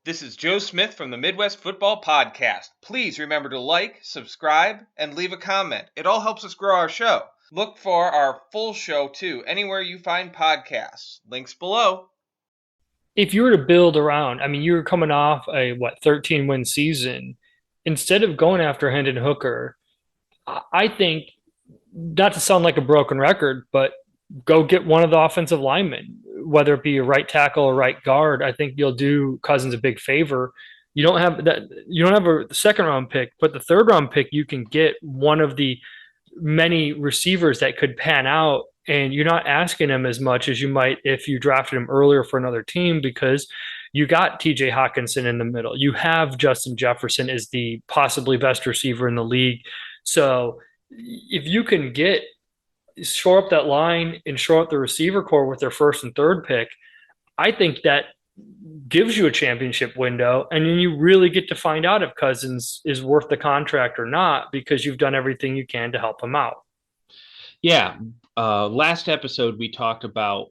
This is Joe Smith from the Midwest Football Podcast. Please remember to like, subscribe, and leave a comment. It all helps us grow our show. Look for our full show, too, anywhere you find podcasts. Links below. If you were to build around, you were coming off a 13-win season. Instead of going after Hendon Hooker, I think, not to sound like a broken record, but go get one of the offensive linemen, whether it be a right tackle or right guard. I think you'll do Cousins a big favor. You don't have that. You don't have a second round pick, but the third round pick, you can get one of the many receivers that could pan out, and you're not asking him as much as you might if you drafted him earlier for another team, because you got TJ Hawkinson in the middle. You have Justin Jefferson as the possibly best receiver in the league. So if you can get shore up that line and shore up the receiver core with their first and third pick, I think that gives you a championship window. And then you really get to find out if Cousins is worth the contract or not, because you've done everything you can to help him out. Yeah. Last episode, we talked about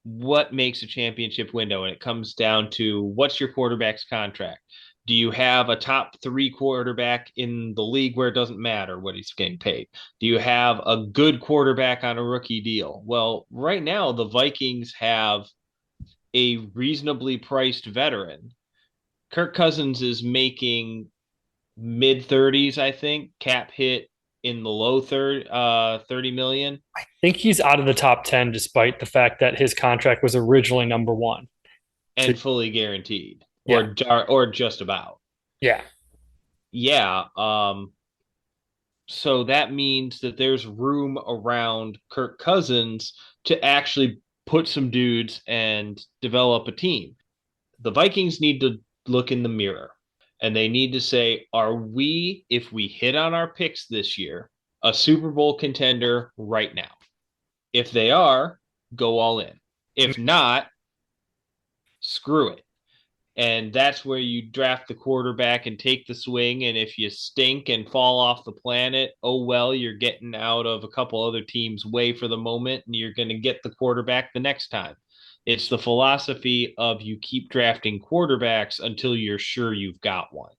what makes a championship window, and it comes down to what's your quarterback's contract. Do you have a top 3 quarterback in the league where it doesn't matter what he's getting paid? Do you have a good quarterback on a rookie deal? Well, right now, the Vikings have a reasonably priced veteran. Kirk Cousins is making mid 30s, I think, cap hit in the low 30 million. I think he's out of the top 10, despite the fact that his contract was originally number one. And fully guaranteed, Yeah. or just about. Yeah. Yeah. So that means that there's room around Kirk Cousins to actually put some dudes and develop a team. The Vikings need to look in the mirror, and they need to say, are we, if we hit on our picks this year, a Super Bowl contender right now? If they are, go all in. If not, screw it. And that's where you draft the quarterback and take the swing. And if you stink and fall off the planet, oh, well, you're getting out of a couple other teams' way for the moment, and you're going to get the quarterback the next time. It's the philosophy of you keep drafting quarterbacks until you're sure you've got one.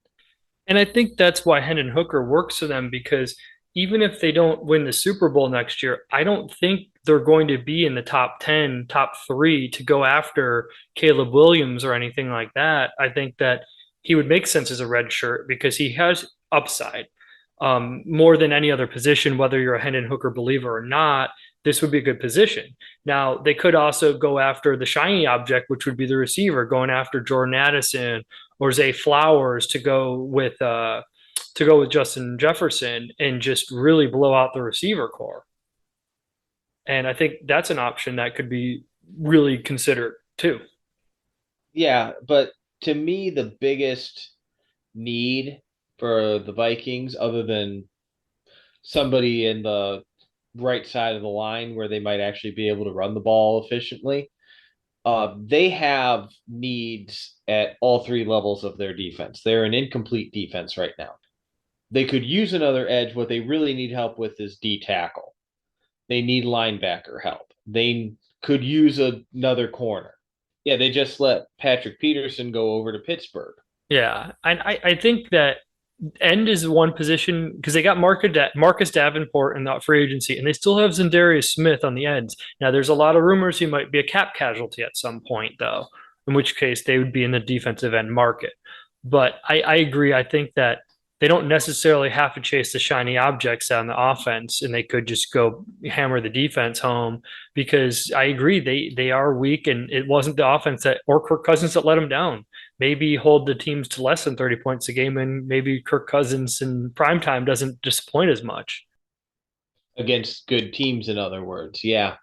And I think that's why Hendon Hooker works for them, because even if they don't win the Super Bowl next year, I don't think they're going to be in the top 10, top 3 to go after Caleb Williams or anything like that. I think that he would make sense as a red shirt because he has upside, more than any other position, whether you're a Hendon Hooker believer or not. This would be a good position. Now, they could also go after the shiny object, which would be the receiver, going after Jordan Addison or Zay Flowers to go with Justin Jefferson and just really blow out the receiver core. And I think that's an option that could be really considered too. Yeah, but to me, the biggest need for the Vikings, other than somebody in the right side of the line where they might actually be able to run the ball efficiently, they have needs at all 3 levels of their defense. They're an incomplete defense right now. They could use another edge. What they really need help with is D tackle. They need linebacker help. They could use another corner. Yeah, they just let Patrick Peterson go over to Pittsburgh. Yeah. And I think that end is one position because they got Marcus Davenport in that free agency, and they still have Zendarius Smith on the ends. Now, there's a lot of rumors he might be a cap casualty at some point, though, in which case they would be in the defensive end market. But I agree. I think that they don't necessarily have to chase the shiny objects on the offense, and they could just go hammer the defense home, because I agree they are weak, and it wasn't the offense that or Kirk Cousins that let them down. Maybe hold the teams to less than 30 points a game, and maybe Kirk Cousins in primetime doesn't disappoint as much. Against good teams, in other words. Yeah.